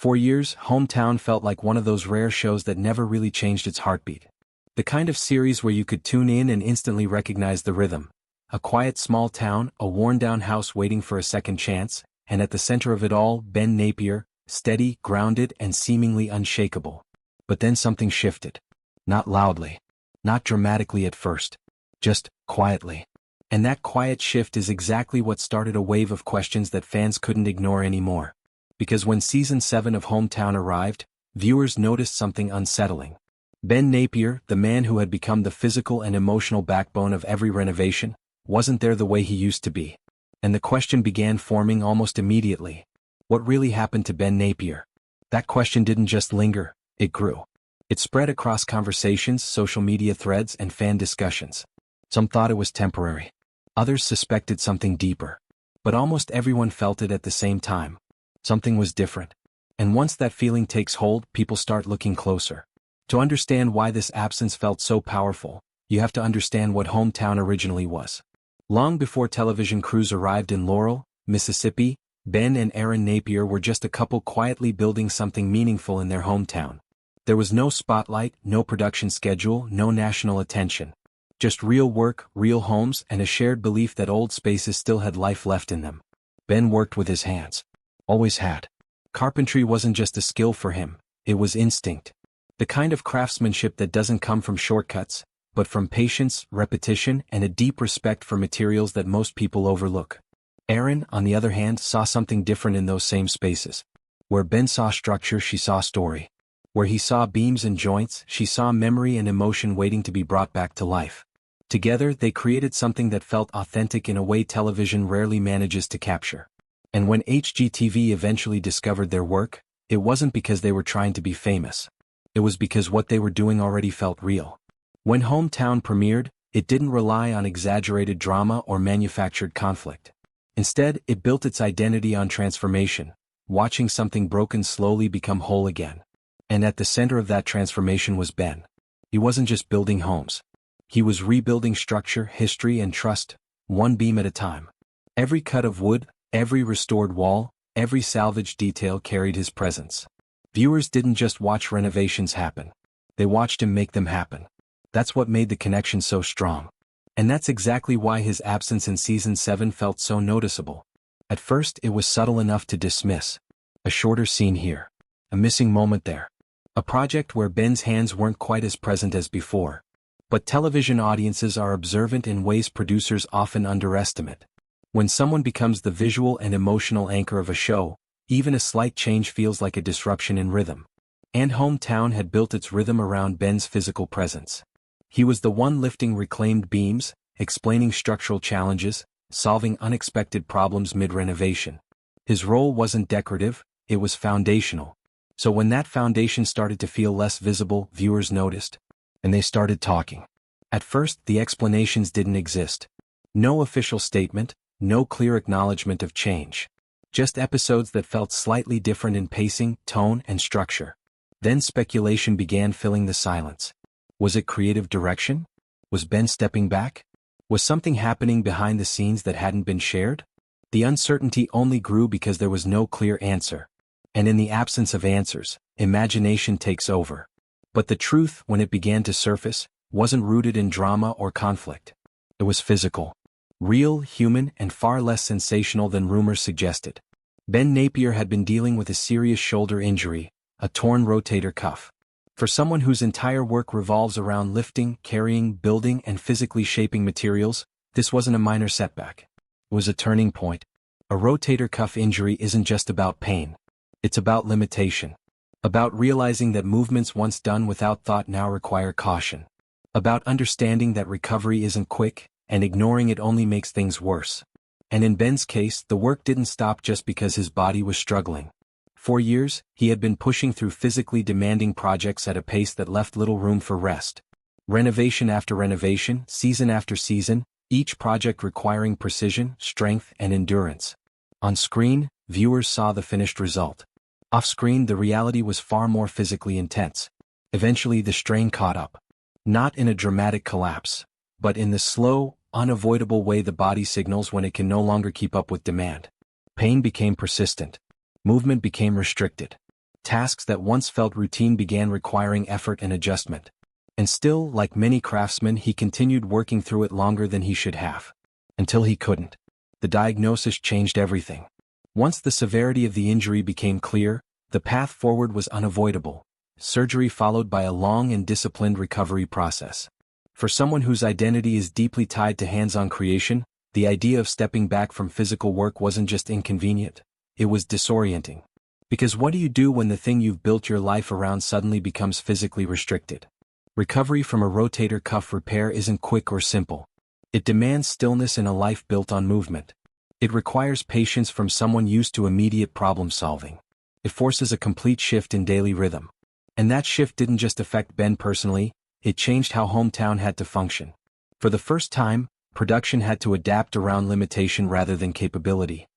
For years, Hometown felt like one of those rare shows that never really changed its heartbeat. The kind of series where you could tune in and instantly recognize the rhythm. A quiet small town, a worn-down house waiting for a second chance, and at the center of it all, Ben Napier, steady, grounded, and seemingly unshakable. But then something shifted. Not loudly. Not dramatically at first. Just quietly. And that quiet shift is exactly what started a wave of questions that fans couldn't ignore anymore. Because when Season 7 of Hometown arrived, viewers noticed something unsettling. Ben Napier, the man who had become the physical and emotional backbone of every renovation, wasn't there the way he used to be. And the question began forming almost immediately. What really happened to Ben Napier? That question didn't just linger, it grew. It spread across conversations, social media threads, and fan discussions. Some thought it was temporary. Others suspected something deeper. But almost everyone felt it at the same time. Something was different. And once that feeling takes hold, people start looking closer. To understand why this absence felt so powerful, you have to understand what Hometown originally was. Long before television crews arrived in Laurel, Mississippi, Ben and Erin Napier were just a couple quietly building something meaningful in their hometown. There was no spotlight, no production schedule, no national attention. Just real work, real homes, and a shared belief that old spaces still had life left in them. Ben worked with his hands. Always had. Carpentry wasn't just a skill for him, it was instinct. The kind of craftsmanship that doesn't come from shortcuts, but from patience, repetition, and a deep respect for materials that most people overlook. Erin, on the other hand, saw something different in those same spaces. Where Ben saw structure, she saw story. Where he saw beams and joints, she saw memory and emotion waiting to be brought back to life. Together, they created something that felt authentic in a way television rarely manages to capture. And when HGTV eventually discovered their work, it wasn't because they were trying to be famous. It was because what they were doing already felt real. When Hometown premiered, it didn't rely on exaggerated drama or manufactured conflict. Instead, it built its identity on transformation, watching something broken slowly become whole again. And at the center of that transformation was Ben. He wasn't just building homes. He was rebuilding structure, history, and trust, one beam at a time. Every cut of wood, every restored wall, every salvaged detail carried his presence. Viewers didn't just watch renovations happen. They watched him make them happen. That's what made the connection so strong. And that's exactly why his absence in Season 7 felt so noticeable. At first, it was subtle enough to dismiss. A shorter scene here. A missing moment there. A project where Ben's hands weren't quite as present as before. But television audiences are observant in ways producers often underestimate. When someone becomes the visual and emotional anchor of a show, even a slight change feels like a disruption in rhythm. And Hometown had built its rhythm around Ben's physical presence. He was the one lifting reclaimed beams, explaining structural challenges, solving unexpected problems mid-renovation. His role wasn't decorative, it was foundational. So when that foundation started to feel less visible, viewers noticed. And they started talking. At first, the explanations didn't exist. No official statement, no clear acknowledgement of change. Just episodes that felt slightly different in pacing, tone, and structure. Then speculation began filling the silence. Was it creative direction? Was Ben stepping back? Was something happening behind the scenes that hadn't been shared? The uncertainty only grew because there was no clear answer. And in the absence of answers, imagination takes over. But the truth, when it began to surface, wasn't rooted in drama or conflict. It was physical. Real, human, and far less sensational than rumors suggested. Ben Napier had been dealing with a serious shoulder injury, a torn rotator cuff. For someone whose entire work revolves around lifting, carrying, building, and physically shaping materials, this wasn't a minor setback. It was a turning point. A rotator cuff injury isn't just about pain. It's about limitation. About realizing that movements once done without thought now require caution. About understanding that recovery isn't quick, and ignoring it only makes things worse. And in Ben's case, the work didn't stop just because his body was struggling. For years, he had been pushing through physically demanding projects at a pace that left little room for rest. Renovation after renovation, season after season, each project requiring precision, strength, and endurance. On screen, viewers saw the finished result. Off-screen, the reality was far more physically intense. Eventually, the strain caught up. Not in a dramatic collapse, but in the slow, unavoidable way the body signals when it can no longer keep up with demand. Pain became persistent. Movement became restricted. Tasks that once felt routine began requiring effort and adjustment. And still, like many craftsmen, he continued working through it longer than he should have. Until he couldn't. The diagnosis changed everything. Once the severity of the injury became clear, the path forward was unavoidable. Surgery followed by a long and disciplined recovery process. For someone whose identity is deeply tied to hands-on creation, the idea of stepping back from physical work wasn't just inconvenient, it was disorienting. Because what do you do when the thing you've built your life around suddenly becomes physically restricted? Recovery from a rotator cuff repair isn't quick or simple. It demands stillness in a life built on movement. It requires patience from someone used to immediate problem solving. It forces a complete shift in daily rhythm. And that shift didn't just affect Ben personally, it changed how Hometown had to function. For the first time, production had to adapt around limitation rather than capability.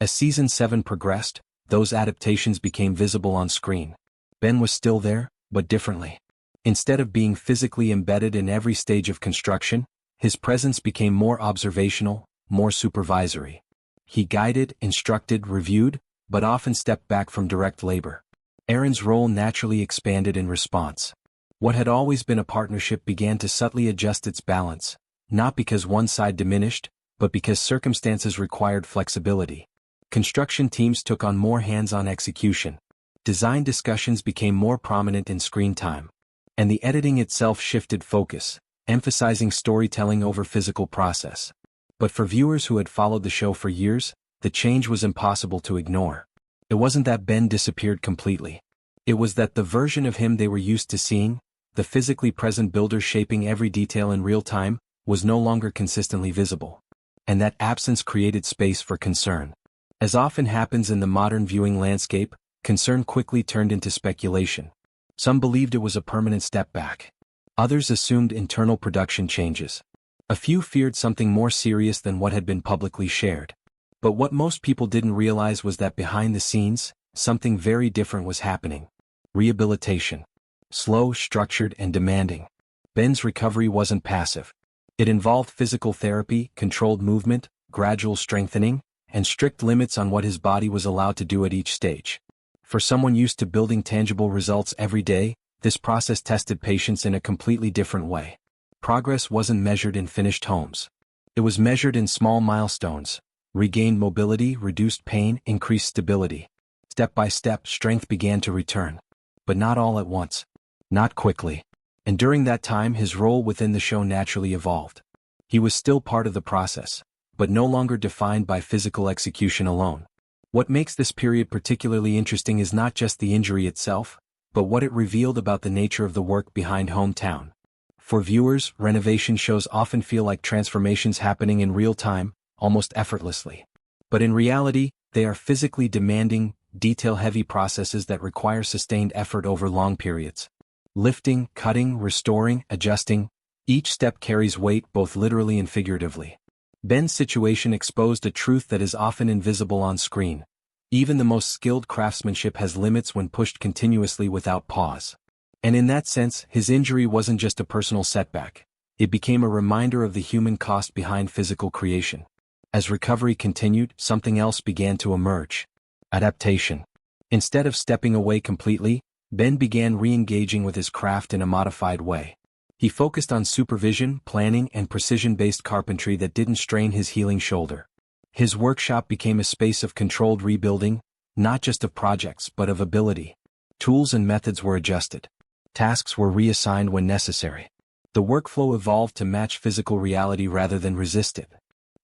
As Season 7 progressed, those adaptations became visible on screen. Ben was still there, but differently. Instead of being physically embedded in every stage of construction, his presence became more observational, more supervisory. He guided, instructed, reviewed, but often stepped back from direct labor. Aaron's role naturally expanded in response. What had always been a partnership began to subtly adjust its balance, not because one side diminished, but because circumstances required flexibility. Construction teams took on more hands-on execution. Design discussions became more prominent in screen time. And the editing itself shifted focus, emphasizing storytelling over physical process. But for viewers who had followed the show for years, the change was impossible to ignore. It wasn't that Ben disappeared completely. It was that the version of him they were used to seeing, the physically present builder shaping every detail in real time, was no longer consistently visible. And that absence created space for concern. As often happens in the modern viewing landscape, concern quickly turned into speculation. Some believed it was a permanent step back. Others assumed internal production changes. A few feared something more serious than what had been publicly shared. But what most people didn't realize was that behind the scenes, something very different was happening. Rehabilitation. Slow, structured, and demanding. Ben's recovery wasn't passive. It involved physical therapy, controlled movement, gradual strengthening, and strict limits on what his body was allowed to do at each stage. For someone used to building tangible results every day, this process tested patience in a completely different way. Progress wasn't measured in finished homes. It was measured in small milestones. Regained mobility, reduced pain, increased stability. Step by step, strength began to return. But not all at once. Not quickly. And during that time, his role within the show naturally evolved. He was still part of the process, but no longer defined by physical execution alone. What makes this period particularly interesting is not just the injury itself, but what it revealed about the nature of the work behind Hometown. For viewers, renovation shows often feel like transformations happening in real time, almost effortlessly. But in reality, they are physically demanding, detail-heavy processes that require sustained effort over long periods. Lifting, cutting, restoring, adjusting, each step carries weight both literally and figuratively. Ben's situation exposed a truth that is often invisible on screen. Even the most skilled craftsmanship has limits when pushed continuously without pause. And in that sense, his injury wasn't just a personal setback. It became a reminder of the human cost behind physical creation. As recovery continued, something else began to emerge. Adaptation. Instead of stepping away completely, Ben began re-engaging with his craft in a modified way. He focused on supervision, planning, and precision-based carpentry that didn't strain his healing shoulder. His workshop became a space of controlled rebuilding, not just of projects but of ability. Tools and methods were adjusted. Tasks were reassigned when necessary. The workflow evolved to match physical reality rather than resist it.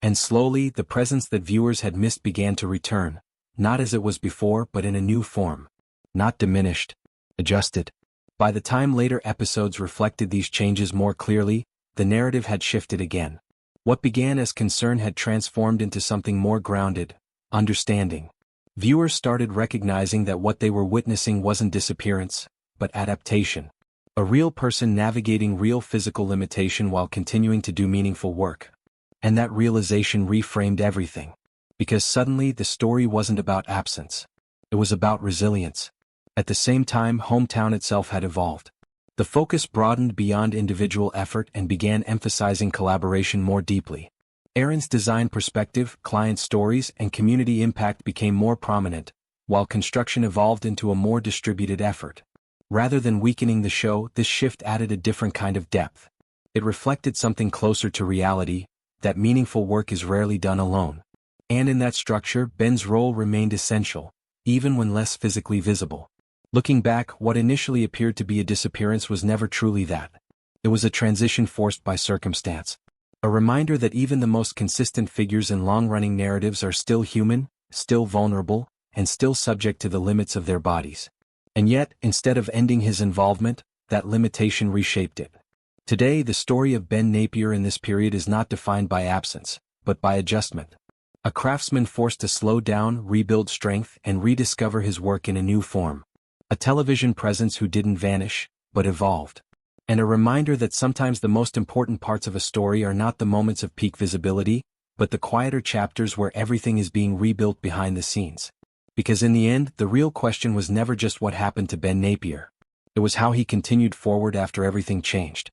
And slowly, the presence that viewers had missed began to return, not as it was before but in a new form. Not diminished. Adjusted. By the time later episodes reflected these changes more clearly, the narrative had shifted again. What began as concern had transformed into something more grounded, understanding. Viewers started recognizing that what they were witnessing wasn't disappearance, but adaptation. A real person navigating real physical limitation while continuing to do meaningful work. And that realization reframed everything. Because suddenly the story wasn't about absence. It was about resilience. At the same time, Hometown itself had evolved. The focus broadened beyond individual effort and began emphasizing collaboration more deeply. Aaron's design perspective, client stories, and community impact became more prominent, while construction evolved into a more distributed effort. Rather than weakening the show, this shift added a different kind of depth. It reflected something closer to reality, that meaningful work is rarely done alone. And in that structure, Ben's role remained essential, even when less physically visible. Looking back, what initially appeared to be a disappearance was never truly that. It was a transition forced by circumstance. A reminder that even the most consistent figures in long-running narratives are still human, still vulnerable, and still subject to the limits of their bodies. And yet, instead of ending his involvement, that limitation reshaped it. Today, the story of Ben Napier in this period is not defined by absence, but by adjustment. A craftsman forced to slow down, rebuild strength, and rediscover his work in a new form. A television presence who didn't vanish, but evolved. And a reminder that sometimes the most important parts of a story are not the moments of peak visibility, but the quieter chapters where everything is being rebuilt behind the scenes. Because in the end, the real question was never just what happened to Ben Napier. It was how he continued forward after everything changed.